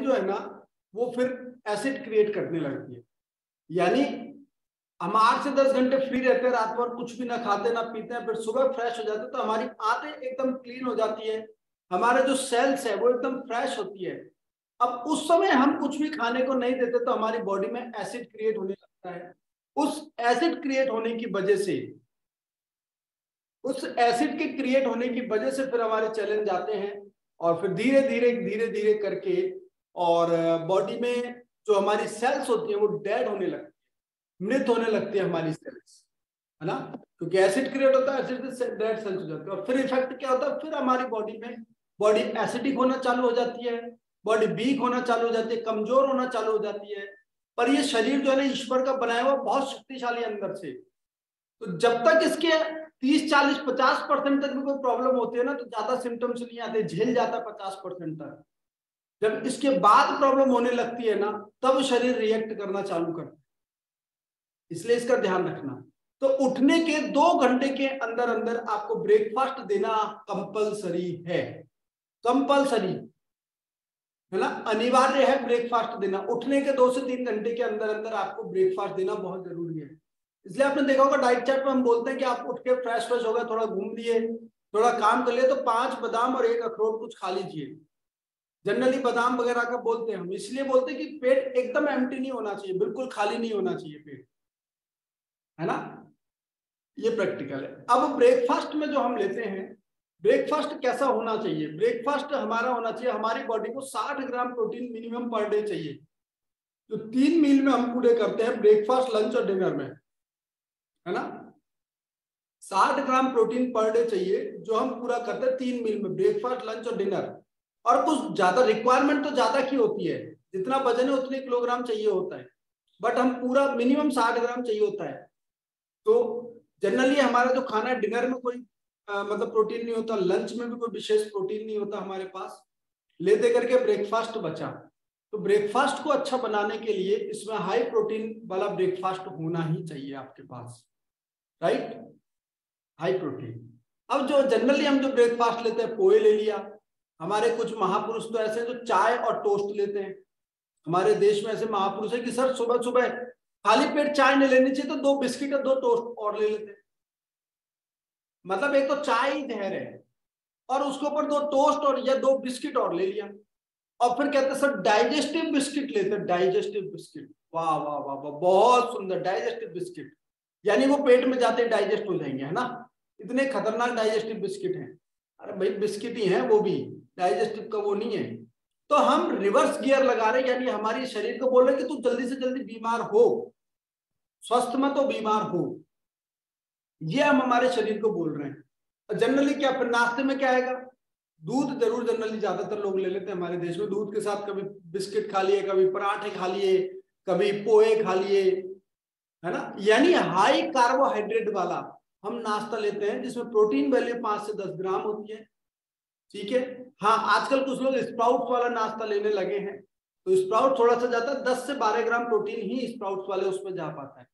जो है ना वो फिर एसिड क्रिएट करने लगती है। यानी हम 8 से 10 घंटे फ्री रहते हैं, रात भर कुछ भी ना खाते ना पीते हैं, फिर सुबह फ्रेश हो जाते हैं, तो हमारी आंतें एकदम क्लीन हो जाती है, हमारे जो सेल्स है वो एकदम फ्रेश होती है। अब उस समय हम कुछ भी खाने को नहीं देते तो हमारी बॉडी में एसिड क्रिएट होने लगता है। उस एसिड क्रिएट होने की वजह से, उस एसिड के क्रिएट होने की वजह से फिर हमारे चैलेंज आते हैं, और फिर धीरे धीरे करके और बॉडी में जो हमारी सेल्स होती है वो डेड होने लगती है, मृत होने लगती है हमारी सेल्स, है ना, क्योंकि एसिड क्रिएट होता है, एसिड से डेड सेल्स हो जाती है। और फिर इफेक्ट क्या होता है, फिर हमारी बॉडी में बॉडी एसिडिक होना चालू हो जाती है, बॉडी वीक होना चालू हो जाती है, कमजोर होना चालू हो जाती है। पर ये शरीर जो है ना ईश्वर का बनाया हुआ बहुत शक्तिशाली अंदर से, तो जब तक इसके 30-40-50% तक भी कोई प्रॉब्लम होती है ना तो ज्यादा सिम्टम्स नहीं आते, झेल जाता 50% तक। जब इसके बाद प्रॉब्लम होने लगती है ना तब शरीर रिएक्ट करना चालू करता है, इसलिए इसका ध्यान रखना। तो उठने के 2 घंटे के अंदर अंदर आपको ब्रेकफास्ट देना कंपलसरी है, कंपलसरी है ना, अनिवार्य है ब्रेकफास्ट देना। उठने के 2 से 3 घंटे के अंदर अंदर आपको ब्रेकफास्ट देना बहुत जरूरी है। इसलिए आपने देखा होगा डाइट चार्ट में हम बोलते हैं कि आप उठ के फ्रेश हो गए, थोड़ा घूम लिए, थोड़ा काम कर लिए, तो 5 बादाम और 1 अखरोट कुछ खा लीजिए। जनरली बादाम वगैरह का बोलते हैं हम, इसलिए बोलते हैं कि पेट एकदम एम्प्टी नहीं होना चाहिए, बिल्कुल खाली नहीं होना चाहिए पेट, है ना, ये प्रैक्टिकल है। अब ब्रेकफास्ट में जो हम लेते हैं, ब्रेकफास्ट कैसा होना चाहिए, ब्रेकफास्ट हमारा होना चाहिए, हमारी बॉडी को 60 gram protein minimum per day चाहिए। तो 3 मील में हम पूरे करते हैं, ब्रेकफास्ट लंच और डिनर में, है ना, 60 ग्राम प्रोटीन पर डे चाहिए जो हम पूरा करते हैं 3 मील में, ब्रेकफास्ट लंच और डिनर। और कुछ ज्यादा रिक्वायरमेंट तो ज्यादा की होती है, जितना वजन है उतने किलोग्राम चाहिए होता है, बट हम पूरा मिनिमम 60 ग्राम चाहिए होता है। तो जनरली हमारा जो खाना है, डिनर में कोई मतलब प्रोटीन नहीं होता, लंच में भी कोई विशेष प्रोटीन नहीं होता हमारे पास, ले दे करके ब्रेकफास्ट बचा। तो ब्रेकफास्ट को अच्छा बनाने के लिए इसमें हाई प्रोटीन वाला ब्रेकफास्ट होना ही चाहिए आपके पास, राइट, हाई प्रोटीन। अब जो जनरली हम जो ब्रेकफास्ट लेते हैं, पोहे ले लिया, हमारे कुछ महापुरुष तो ऐसे हैं जो चाय और टोस्ट लेते हैं। हमारे देश में ऐसे महापुरुष है कि सर सुबह सुबह खाली पेट चाय नहीं लेनी चाहिए, तो 2 बिस्किट और 2 टोस्ट और ले लेते हैं। मतलब एक तो चाय ही जहर है, और उसके ऊपर 2 टोस्ट और या 2 बिस्किट और ले लिया, और फिर कहते हैं सर डाइजेस्टिव बिस्किट लेते हैं, डाइजेस्टिव बिस्किट, वाह वाह वाह वाह, बहुत सुंदर, डाइजेस्टिव बिस्किट, यानी वो पेट में जाते ही डाइजेस्ट हो जाएंगे, है ना, इतने खतरनाक डाइजेस्टिव बिस्किट हैं। अरे भाई बिस्किट ही है वो भी, डाइजेस्टिव का वो नहीं है। तो हम रिवर्स गियर लगा रहे हैं, यानी हमारे शरीर को बोल रहे हैं कि तू जल्दी से जल्दी बीमार हो, स्वस्थ मत हो, बीमार हो, ये हम हमारे शरीर को बोल रहे हैं। जनरली क्या, फिर नाश्ते में क्या आएगा, दूध जरूर जनरली ज्यादातर लोग ले लेते हैं हमारे देश में, दूध के साथ कभी बिस्किट खा लिए, कभी पराठे खा लिए, कभी पोहे खा लिए, है ना, यानी हाई कार्बोहाइड्रेट वाला हम नाश्ता लेते हैं जिसमें प्रोटीन वैल्यू 5 से 10 ग्राम होती है, ठीक है। हाँ, आजकल कुछ लोग स्प्राउट्स वाला नाश्ता लेने लगे हैं, तो स्प्राउट थोड़ा सा जाता है, 10 से 12 ग्राम प्रोटीन ही स्प्राउट्स वाले उसमें जा पाता है,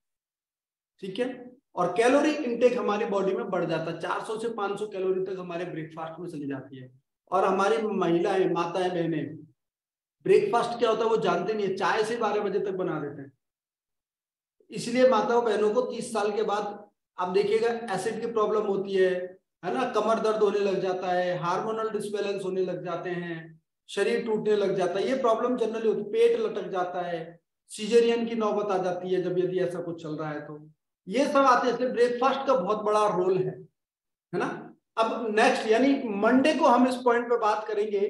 ठीक है। और कैलोरी इनटेक हमारी बॉडी में बढ़ जाता है, 400 से 500 कैलोरी तक हमारे ब्रेकफास्ट में चली जाती है। और हमारी महिलाएं, माताएं, बहनें, ब्रेकफास्ट क्या होता है वो जानते नहीं है, चाय से 12 बजे तक बना देते हैं। इसलिए माताओं बहनों को 30 साल के बाद आप देखिएगा एसिड की प्रॉब्लम होती है ना, कमर दर्द होने लग जाता है, हार्मोनल डिसबैलेंस होने लग जाते हैं, शरीर टूटने लग जाता है, ये प्रॉब्लम जनरली होती है, पेट लटक जाता है, सीजरियन की नौबत आ जाती है जब यदि ऐसा कुछ चल रहा है, तो ये सब आते हैं। इसलिए ब्रेकफास्ट का बहुत बड़ा रोल है ना। अब नेक्स्ट यानी मंडे को हम इस पॉइंट पे बात करेंगे